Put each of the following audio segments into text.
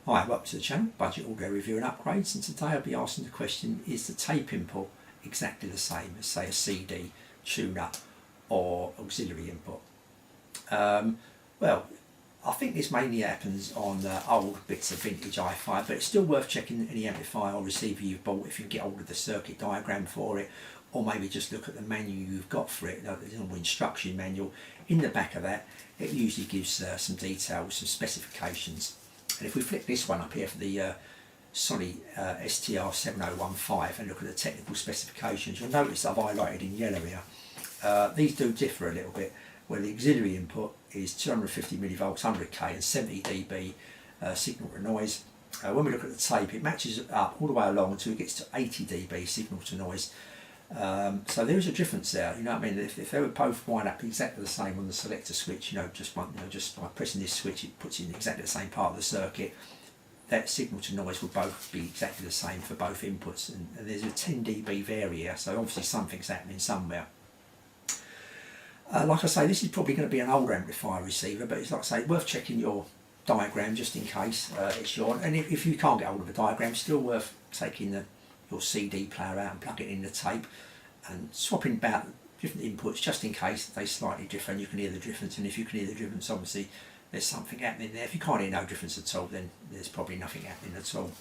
Hi, welcome to the channel, Budget Audio Review and Upgrades, and today I'll be asking the question, is the tape input exactly the same as, say, a CD, tuner or auxiliary input? Well, I think this mainly happens on old bits of vintage hi-fi, but it's still worth checking any amplifier or receiver you've bought if you can get hold of the circuit diagram for it, or maybe just look at the manual you've got for it, the little instruction manual. In the back of that, it usually gives some details, some specifications. And if we flick this one up here for the Sony STR7015 and look at the technical specifications, you'll notice I've highlighted in yellow here. These do differ a little bit, where the auxiliary input is 250 millivolts, 100k and 70 dB signal to noise. When we look at the tape, it matches up all the way along until it gets to 80 dB signal to noise. So there is a difference there, you know what I mean? If they would both wind up exactly the same on the selector switch, just by pressing this switch, it puts in exactly the same part of the circuit. That signal to noise will both be exactly the same for both inputs, and there's a 10 dB vary here, so obviously something's happening somewhere. Like I say, this is probably going to be an older amplifier receiver, but it's like I say, worth checking your diagram just in case it's your. And if you can't get hold of a diagram, still worth taking your CD player out and plug it in the tape and swapping about different inputs just in case they're slightly different. You can hear the difference, and if you can hear the difference, obviously there's something happening there. If you can't hear no difference at all, then there's probably nothing happening at all.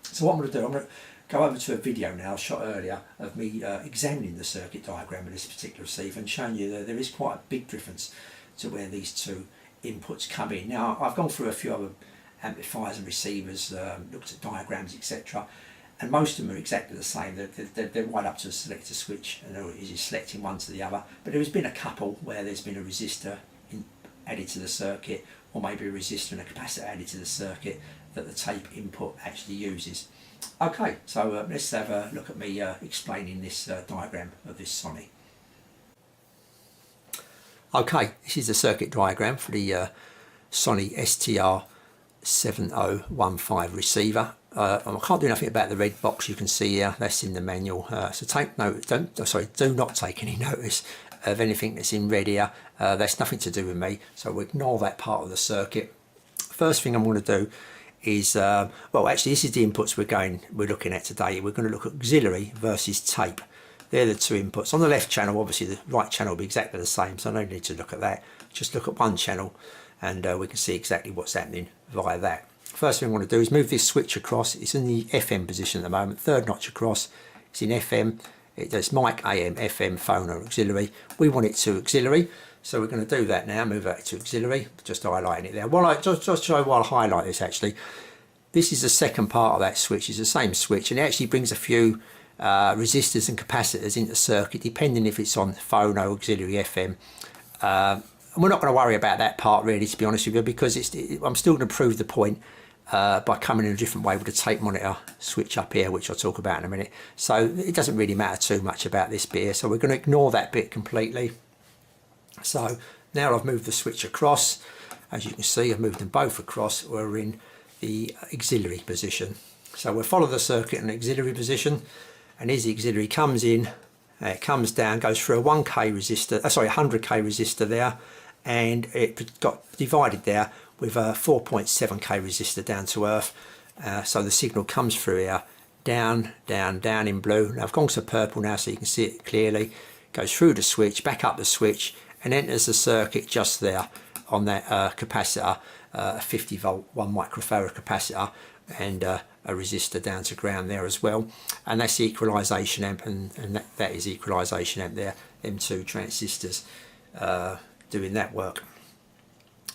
So what I'm going to do, I'm going to go over to a video now shot earlier of me examining the circuit diagram of this particular receiver and showing you that there is quite a big difference to where these two inputs come in. Now, I've gone through a few other amplifiers and receivers, looked at diagrams, etc., and most of them are exactly the same. They're right up to the selector switch, and they're easy selecting one to the other. But there has been a couple where there's been a resistor added to the circuit, or maybe a resistor and a capacitor added to the circuit that the tape input actually uses. Okay, so let's have a look at me explaining this diagram of this Sony. Okay, this is the circuit diagram for the Sony STR7015 receiver. I can't do nothing about the red box you can see here, that's in the manual. So do not take any notice of anything that's in red here. That's nothing to do with me, so we'll ignore that part of the circuit. First thing I'm going to do is, well, actually this is the inputs we're looking at today. We're going to look at auxiliary versus tape. They're the two inputs. On the left channel, obviously the right channel will be exactly the same, so I don't need to look at that. Just look at one channel and we can see exactly what's happening via that. First thing I want to do is move this switch across. It's in the FM position at the moment, third notch across. It's in FM. It's mic, AM, FM, phone or auxiliary. We want it to auxiliary, so we're going to do that now, move that to auxiliary, just highlighting it there. Just show while I highlight this actually. This is the second part of that switch, it's the same switch, and it actually brings a few resistors and capacitors into the circuit, depending if it's on phone or auxiliary FM. And we're not going to worry about that part really, to be honest with you, because I'm still going to prove the point by coming in a different way with the tape monitor switch up here, which I'll talk about in a minute. So it doesn't really matter too much about this bit here, so we're going to ignore that bit completely. So now I've moved the switch across. As you can see, I've moved them both across. We're in the auxiliary position. So we'll follow the circuit in the auxiliary position, and as the auxiliary comes in, it comes down, goes through a 100k resistor there, and it got divided there with a 4.7k resistor down to earth. So the signal comes through here, down, down, down in blue. Now I've gone to purple now so you can see it clearly. Goes through the switch, back up the switch, and enters the circuit just there on that capacitor, a 50 volt 1 microfarad capacitor, and a resistor down to ground there as well. And that's the equalization amp, and that is the equalization amp there, them two transistors doing that work.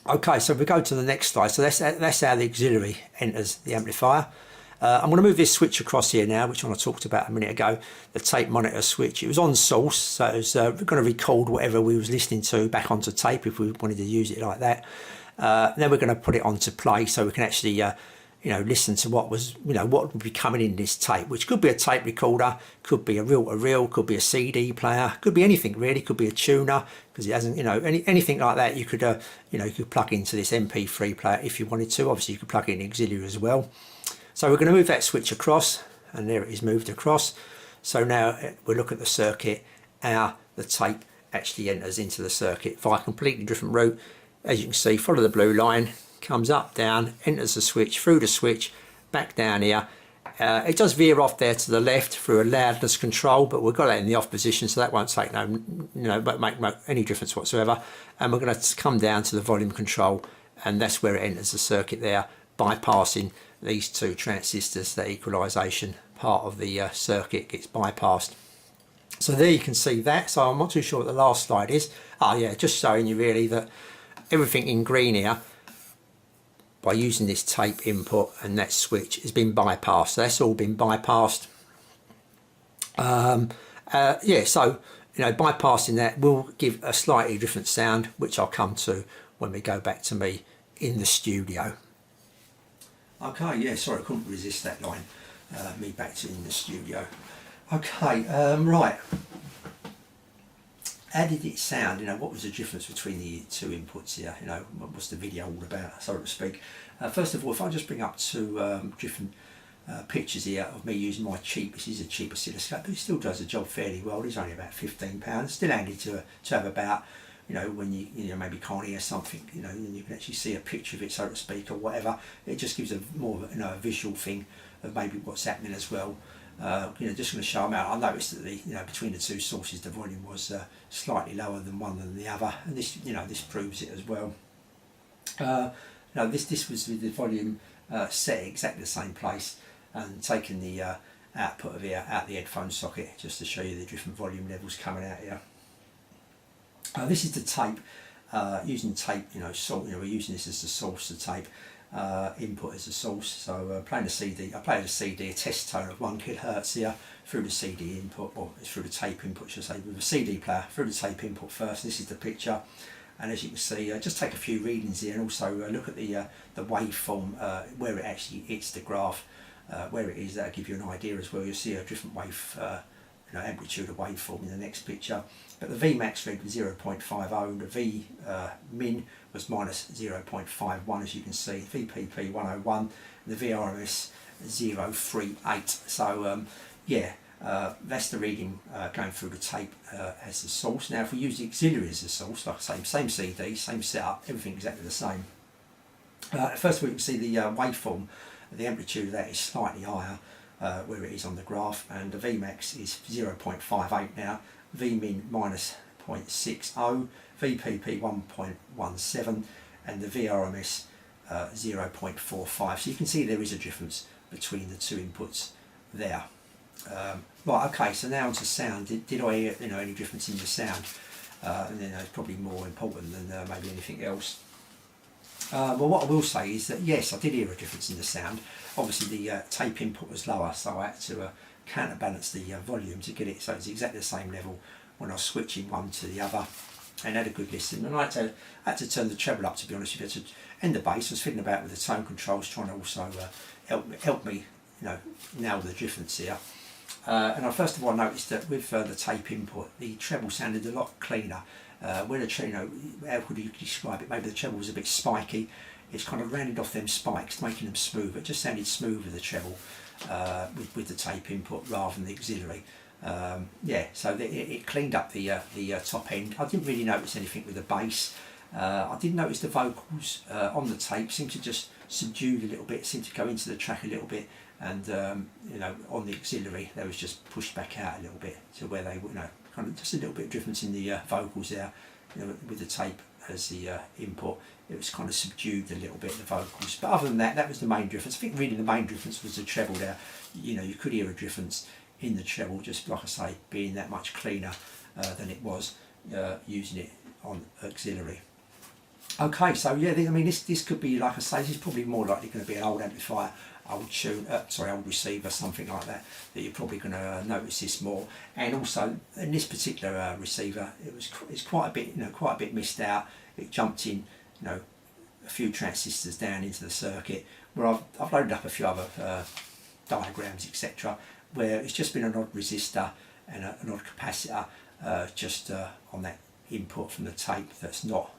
Okay, so we go to the next slide. So that's how the auxiliary enters the amplifier. I'm going to move this switch across here now, which one I talked about a minute ago, the tape monitor switch. It was on source, so it was going to record whatever we was listening to back onto tape if we wanted to use it like that. Then we're going to put it onto play, so we can actually listen to what would be coming in this tape, which could be a tape recorder, could be a reel-to-reel, could be a CD player, could be anything really, could be a tuner, because it hasn't, anything like that you could, you could plug into this MP3 player if you wanted to. Obviously you could plug in auxiliary as well. So we're going to move that switch across, and there it is moved across. So now we'll look at the circuit, how the tape actually enters into the circuit via a completely different route. As you can see, follow the blue line, comes up, down, enters the switch, through the switch, back down here. It does veer off there to the left through a loudness control, but we've got that in the off position, so that won't take won't make any difference whatsoever. And we're going to come down to the volume control, and that's where it enters the circuit there, bypassing these two transistors. The equalisation part of the circuit gets bypassed. So there you can see that. So I'm not too sure what the last slide is. Oh yeah, just showing you really that everything in green here, by using this tape input and that switch, has been bypassed. So that's all been bypassed. Yeah, so bypassing that will give a slightly different sound, which I'll come to when we go back to me in the studio. Okay, yeah, sorry, I couldn't resist that line. Me back to in the studio. Okay, right. How did it sound? What was the difference between the two inputs here? What's the video all about, so to speak? First of all, if I just bring up two different pictures here of me using my cheap, this is a cheap oscilloscope, but it still does the job fairly well. It's only about £15. Still handy to have about, when you maybe can't hear something, and you can actually see a picture of it, so to speak, or whatever. It just gives a more of a visual thing of maybe what's happening as well. Just going to show them out. I noticed that between the two sources, the volume was slightly lower than one than the other, and this this proves it as well. This was with the volume set exactly the same place, and taking the output of here out the headphone socket just to show you the different volume levels coming out here. This is the tape. Using tape, we're using this as the source, the tape. Input as a source, so playing the CD, I played a CD, a test tone of 1 kHz here through the CD input, or through the tape input, should I say, with a CD player through the tape input first. This is the picture, and as you can see, just take a few readings here, and also look at the waveform, where it actually hits the graph, where it is. That'll give you an idea as well. You'll see a different wave, amplitude of waveform in the next picture. But the Vmax read was 0.50, and the Vmin was minus 0.51, as you can see. VPP 101, and the VRMS 038. So that's the reading going through the tape as the source. Now if we use the auxiliary as the source, like I say, same CD, same setup, everything exactly the same. First of all, you can see the waveform, the amplitude of that is slightly higher where it is on the graph, and the Vmax is 0.58 now, Vmin minus 0.60, VPP 1.17, and the VRMS 0.45. So you can see there is a difference between the two inputs there. Right, okay, so now onto sound. Did I hear any difference in the sound? And then it's probably more important than maybe anything else. Well, what I will say is that yes, I did hear a difference in the sound. Obviously the tape input was lower, so I had to counterbalance the volume to get it so it's exactly the same level when I was switching one to the other, and had a good listen. And I had to turn the treble up, to be honest with you, and the bass. I was fiddling about with the tone controls, trying to also help me nail the difference here. And I first of all noticed that with the tape input, the treble sounded a lot cleaner. When how could you describe it? Maybe the treble was a bit spiky. It's kind of rounded off them spikes, making them smooth. It just sounded smoother, the treble, with the tape input rather than the auxiliary. So it cleaned up the top end. I didn't really notice anything with the bass. I did notice the vocals on the tape seemed to just subdued a little bit, seemed to go into the track a little bit, and on the auxiliary they was just pushed back out a little bit to where they kind of just a little bit of difference in the vocals there. With the tape as the input, it was kind of subdued a little bit, the vocals. But other than that, that was the main difference. I think really the main difference was the treble there. You could hear a difference in the treble, just like I say, being that much cleaner than it was using it on auxiliary. Okay, so yeah, I mean this could be, like I say, this is probably more likely going to be an old amplifier, old receiver, something like that you're probably going to notice this more. And also in this particular receiver, it's quite a bit missed out. It jumped in a few transistors down into the circuit, where I've loaded up a few other diagrams, etc., where it's just been an odd resistor and an odd capacitor just on that input from the tape that's not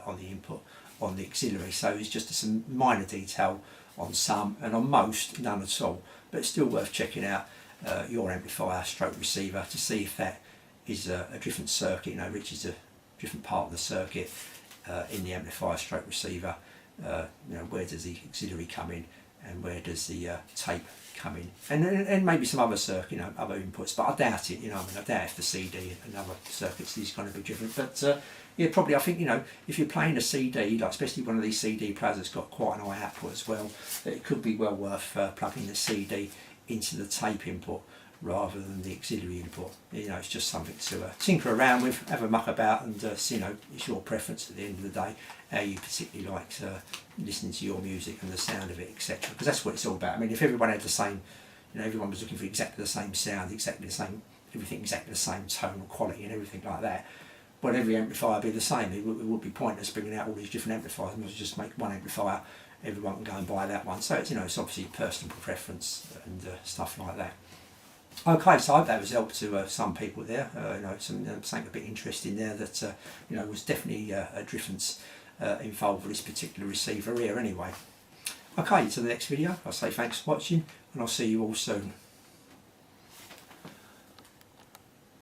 on the input on the auxiliary. So it's just some minor detail on some, and on most none at all. But it's still worth checking out your amplifier stroke receiver to see if that is a different circuit, reaches a different part of the circuit in the amplifier stroke receiver you know, where does the auxiliary come in and where does the tape come in, and maybe some other circuit, you know, other inputs, but I doubt it, you know, I mean, I doubt if the CD and other circuits is going to be different, but yeah, probably, I think, you know, if you're playing a CD, like especially one of these CD players that's got quite an high output as well, it could be well worth plugging the CD into the tape input rather than the auxiliary input. You know, it's just something to tinker around with, have a muck about, and you know, it's your preference at the end of the day, how you particularly like listening to your music and the sound of it, etc. Because that's what it's all about. I mean, if everyone had the same, you know, everyone was looking for exactly the same sound, exactly the same, everything exactly the same tonal quality and everything like that, well, every amplifier would be the same. It would be pointless bringing out all these different amplifiers. You must just make one amplifier, everyone can go and buy that one. So it's, you know, it's obviously personal preference and stuff like that. Okay, so I hope that was helped to some people there. You know, something a bit interesting there that you know, was definitely a difference involved with this particular receiver here. Anyway, okay, to the next video. I'll say thanks for watching, and I'll see you all soon.